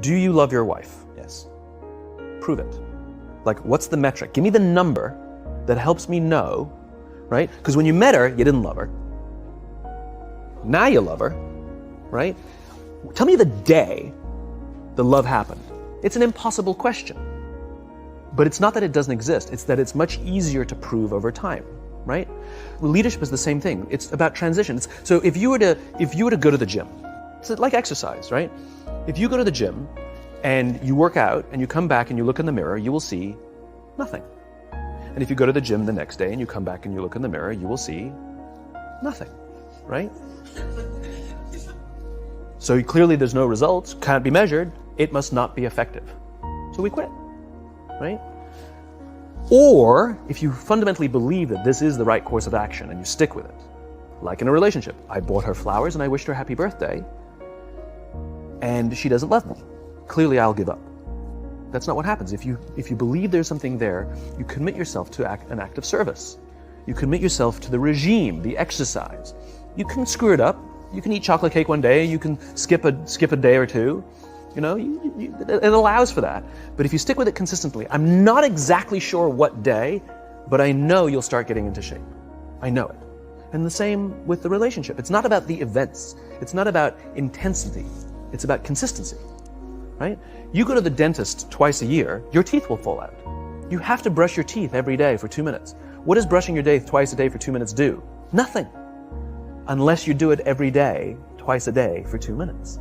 Do you love your wife? Yes. Prove it. Like, what's the metric? Give me the number that helps me know, right? Because when you met her, you didn't love her. Now you love her, right? Tell me the day the love happened. It's an impossible question. But it's not that it doesn't exist, it's that it's much easier to prove over time, right? Well, leadership is the same thing. It's about transition. So if you were to go to the gym, it's like exercise, right? If you go to the gym and you work out and you come back and you look in the mirror, you will see nothing. And if you go to the gym the next day and you come back and you look in the mirror, you will see nothing, right? So clearly there's no results, can't be measured, it must not be effective. So we quit, right? Or if you fundamentally believe that this is the right course of action and you stick with it, like in a relationship, I bought her flowers and I wished her happy birthday, and she doesn't love me. Clearly I'll give up. That's not what happens. If you believe there's something there, you commit yourself to an act of service. You commit yourself to the regime, the exercise. You can screw it up. You can eat chocolate cake one day. You can skip a day or two. You know, it allows for that. But if you stick with it consistently, I'm not exactly sure what day, but I know you'll start getting into shape. I know it. And the same with the relationship. It's not about the events. It's not about intensity. It's about consistency, right? You go to the dentist twice a year, your teeth will fall out. You have to brush your teeth every day for 2 minutes. What does brushing your teeth twice a day for 2 minutes do? Nothing. Unless you do it every day, twice a day for 2 minutes,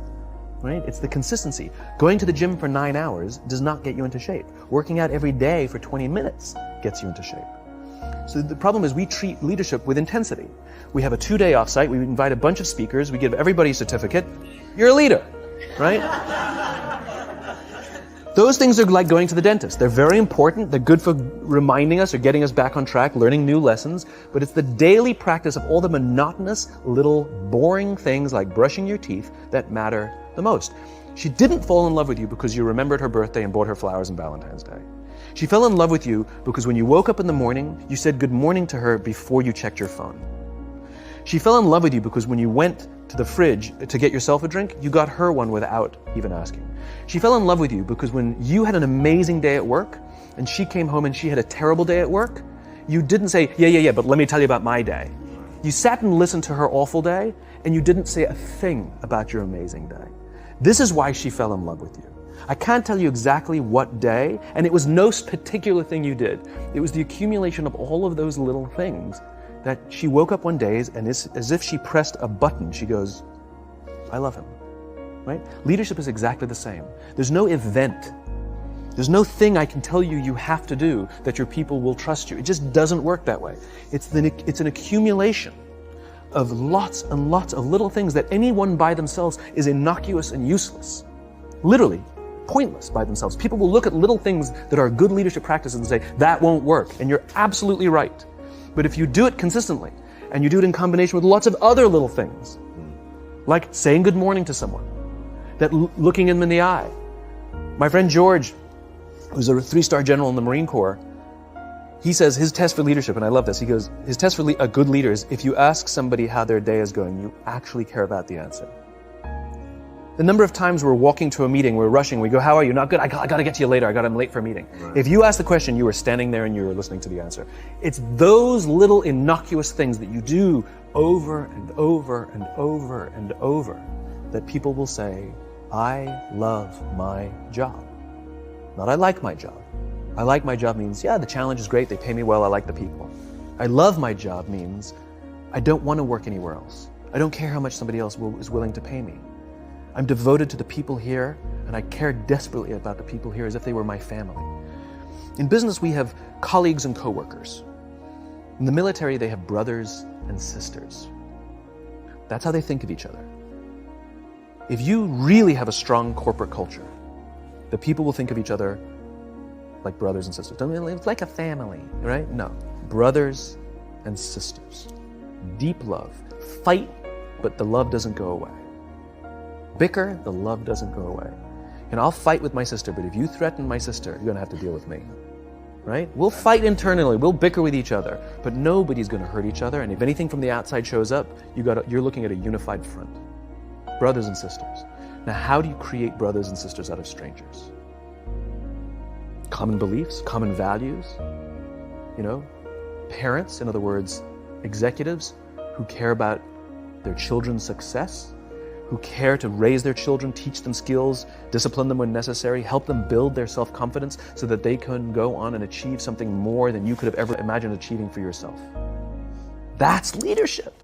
right? It's the consistency. Going to the gym for 9 hours does not get you into shape. Working out every day for 20 minutes gets you into shape. So the problem is we treat leadership with intensity. We have a 2-day offsite, we invite a bunch of speakers, we give everybody a certificate. You're a leader, right? Those things are like going to the dentist. They're very important. They're good for reminding us or getting us back on track, learning new lessons. But it's the daily practice of all the monotonous, little, boring things like brushing your teeth that matter the most. She didn't fall in love with you because you remembered her birthday and bought her flowers on Valentine's Day. She fell in love with you because when you woke up in the morning, you said good morning to her before you checked your phone. She fell in love with you because when you went to the fridge to get yourself a drink, you got her one without even asking. She fell in love with you because when you had an amazing day at work and she came home and she had a terrible day at work, you didn't say, yeah, but let me tell you about my day. You sat and listened to her awful day and you didn't say a thing about your amazing day. This is why she fell in love with you. I can't tell you exactly what day, and it was no particular thing you did. It was the accumulation of all of those little things that she woke up one day and as if she pressed a button, she goes, I love him, right? Leadership is exactly the same. There's no event. There's no thing I can tell you you have to do that your people will trust you. It just doesn't work that way. It's an accumulation of lots and lots of little things that anyone by themselves is innocuous and useless. Literally, pointless by themselves. People will look at little things that are good leadership practices and say, that won't work. And you're absolutely right. But if you do it consistently, and you do it in combination with lots of other little things, like saying good morning to someone, that looking them in the eye. My friend George, who's a 3-star general in the Marine Corps, he says his test for leadership, and I love this, he goes, his test for a good leader is if you ask somebody how their day is going, you actually care about the answer. The number of times we're walking to a meeting, we're rushing, we go, how are you? Not good, I gotta get to you later, I'm late for a meeting. Right. If you ask the question, you were standing there and you were listening to the answer. It's those little innocuous things that you do over and over and over and over that people will say, I love my job. Not I like my job. I like my job means, yeah, the challenge is great, they pay me well, I like the people. I love my job means, I don't want to work anywhere else. I don't care how much somebody else is willing to pay me. I'm devoted to the people here, and I care desperately about the people here as if they were my family. In business, we have colleagues and coworkers. In the military, they have brothers and sisters. That's how they think of each other. If you really have a strong corporate culture, the people will think of each other like brothers and sisters. It's like a family, right? No. Brothers and sisters. Deep love. Fight, but the love doesn't go away. Bicker, the love doesn't go away. And I'll fight with my sister, but if you threaten my sister, you're going to have to deal with me. Right? We'll fight internally, we'll bicker with each other, but nobody's going to hurt each other. And if anything from the outside shows up, you're looking at a unified front. Brothers and sisters. Now, how do you create brothers and sisters out of strangers? Common beliefs, common values, parents, in other words, executives who care about their children's success, who care to raise their children, teach them skills, discipline them when necessary, help them build their self-confidence so that they can go on and achieve something more than you could have ever imagined achieving for yourself. That's leadership.